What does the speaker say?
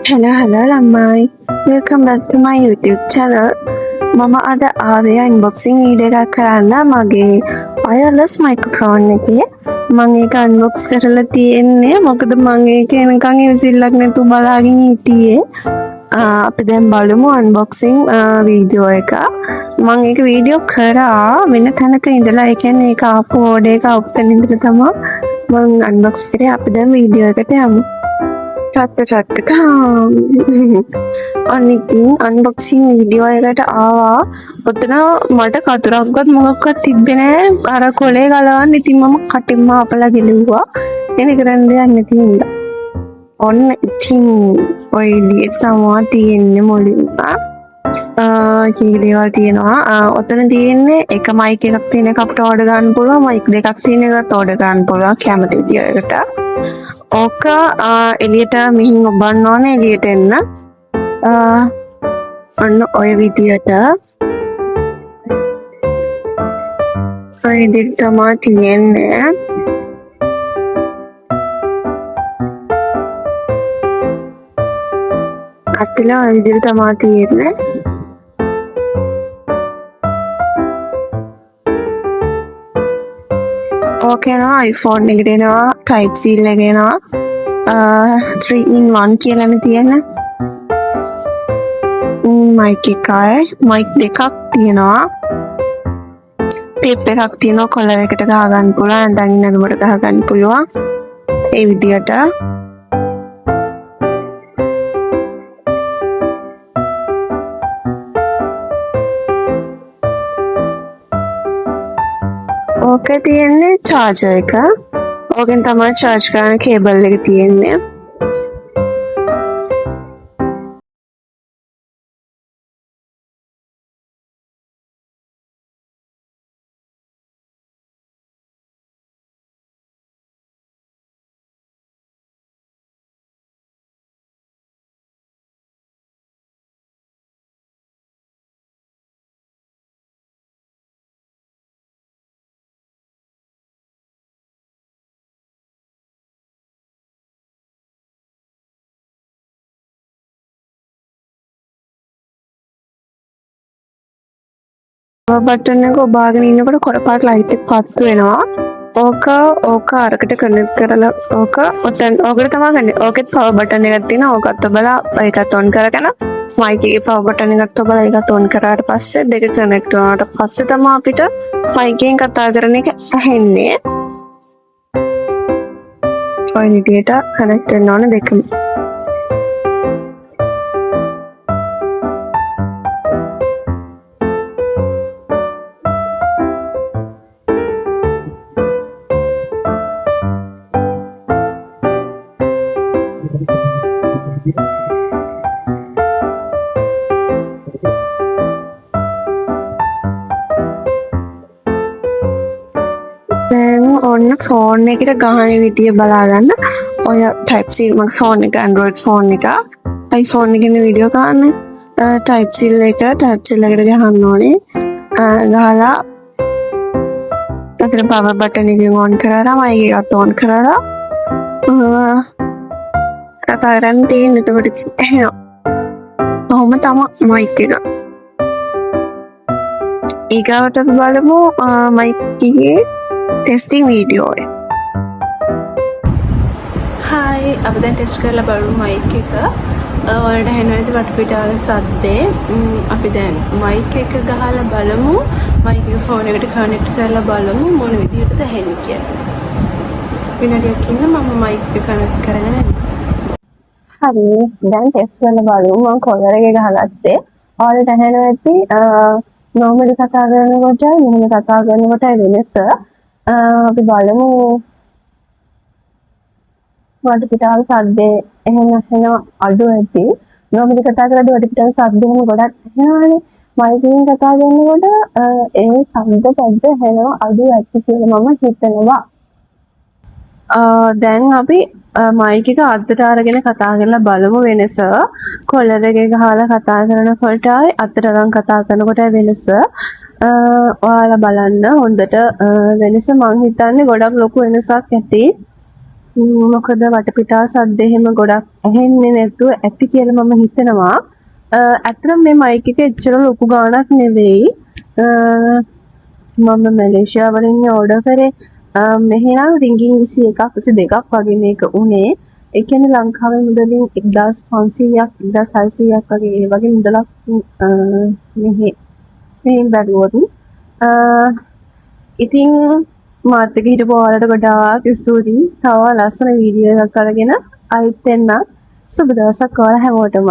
Hello ළමයි. Welcome back to my YouTube channel. මම අද ආවේ unboxing වීඩියෝ එකක් කරන්න මගේ wireless microphone එකේ. මම ඒක unbox කරලා තියෙන්නේ මොකද මම ඒක එනකන් ඉවසිල්ලක් නැතුව බලාගෙන හිටියේ. අපි දැන් බලමු unboxing වීඩියෝ එක. මම ඒක වීඩියෝ කරා වෙන තැනක ඉඳලා ඒ කියන්නේ ඒක ආපු ඕඩර් එක ආපු තැන ඉඳලා තමයි මම unbox කරේ. අපි දැන් වීඩියෝ එකට යමු. අනිතින් අන්බොක්සිං වීඩියෝ එකට ආවා. ඔතන මට කතුරක්වත් මොකක්වත් තිබ්බේ නෑ. අර කොලේ ගලවන්න ඉතින් මම කටින්ම අපලා ගෙලුවා. එනේ කරන්න දෙයක් නැති නිසා. ඔන්න ඉතින් ඔය විදිහට තමයි තියෙන්නේ මුලින්ම. කීඩේවල් තියෙනවා. ඔතන තියෙන්නේ එක මයික් එකක් තියෙන එක අපිට ඕඩර් ගන්න පුළුවන්. මයික් දෙකක් තියෙන එකත් ඕඩර් ගන්න පුළුවන් කැමති විදිහකට. ඕක එළියට මෙහින් ඔබන්න ඕනේ එළියට එන්න. අන්න ඔය විදියට ඔය විදිහට තමයි තියෙන්නේ. අතල ඔය විදිහට තමයි තියෙන්නේ. ඕකේ නා iPhone එකට එනවා type C එකට එනවා 3-in-1 කියලානේ තියෙන්නේ. mic එකයි mic දෙකක් තියෙනවා. clip එකක් තියෙනවා collar එකට ගහ ගන්න පුළුවන්. නැත්නම් ඉන්නකොට ගහ ගන්න පුළුවන්. ඒ විදියට ඕකේ තියෙන්නේ charger එක. ඕකෙන් තමයි charge කරන cable එක තියෙන්නේ. බටන් එක ඔබාගෙන ඉන්නකොට කොර පාට ලයිට් එක පත්තු වෙනවා. ඕක අරකට කනෙක්ට් කරලා ඕකට තමයි ගන්නේ. ඕකෙත් පවර් බටන් එකක් තියෙනවා. ඕකත් ඔබලා ඒකත් ඔන් කරගෙන මයික් එකේ පවර් බටන් එකත් ඔබලා ඒකත් ඔන් කරාට පස්සේ දෙක කනෙක්ට් වුණාට පස්සේ තමයි අපිට මයික් එකෙන් කතා කරන එක ඇහෙන්නේ. ඔය විදිහට කනෙක්ට් වෙන්න ඕන දෙකම. දැන් ඔන්න ෆෝන් එකට ගහන විදිය බලා ගන්න. ඔය type C මගේ ෆෝන් එක Android ෆෝන් එක. iPhone එකේ වීඩියෝ ගන්න type C එකට ගහන්න ඕනේ. ගහලා අතන power button එක on කරලා mic එකත් on කරලා කතා කරන්න තියෙන. එතකොට එහෙනම් කොහොම තමයි mic එක. ඊගාවට බලමු mic එකේ ටෙස්ටිංg වීඩියෝ එක. හායි අපි දැන් ටෙස්ට් කරලා බලමු මයික් එක. ඔයාලට ඇහෙනවද වටපිටාවේ සද්දේ? අපි දැන් මයික් එක ගහලා බලමු. මයික් එක ෆෝන් එකට කනෙක්ට් කරලා බලමු මොන විදිහටද ඇහෙන්නේ කියලා. විනාඩියක් ඉන්න මම මයික් එක කනෙක්ට් කරගෙන එන්න. හරි දැන් ටෙස්ට් කරලා බලමු. මම කොලර් එක ගහගත්තේ. ඔයාලට ඇහෙනවද normally කතා කරනකොට මෙහෙම කතා කරනකොට වෙනස. අපි බලමු වටපිටාව සද්දේ එහෙම නැහෙන අඩු ඇති. normally කතා කරද්දී වටපිටාව සද්ද එහෙම ගොඩක් ඇහෙනවානේ. මයික් එකෙන් කතා කරනකොට ඒ ශබ්ද පොඩ්ඩ ඇහෙනවා අඩු ඇති කියලා මම හිතනවා. දැන් අපි මයික් එක අතට අරගෙන කතා කරලා බලමු වෙනස. කොලර් එකේ ගහලා කතා කරනකොට අතට අරන් කතා කරනකොට වෙනස. ඔයාලා බලන්න හොඳට වෙනස මං හිතන්නේ ගොඩක් ලොකු වෙනසක් ඇති. මොකද වටපිටා සද්ද එහෙම ගොඩක් ඇහෙන්නේ නැතුව ඇති කියලා මම හිතනවා. ඇත්තටම මේ මයික් එක එච්චර ලොකු ගාණක් නෙවෙයි. මම මැලේසියා වලින් ඕඩර් කරේ. මෙහෙනම් රින්ගින් 21ක් 22ක් වගේ මේක උනේ. ඒ කියන්නේ ලංකාවේ මුදලින් 1500ක් 1600ක් වගේ ඒ වගේ මුදලක් මෙහෙන් බැලුවොත් ඉතින් මාත් එක්ක හිටපු ඔයාලට ගොඩාක් ස්තුතියි. තව ලස්සන වීඩියෝ එකක් අරගෙන ආයෙත් එන්න. සුබ දවසක් ඔයාලා හැමෝටම.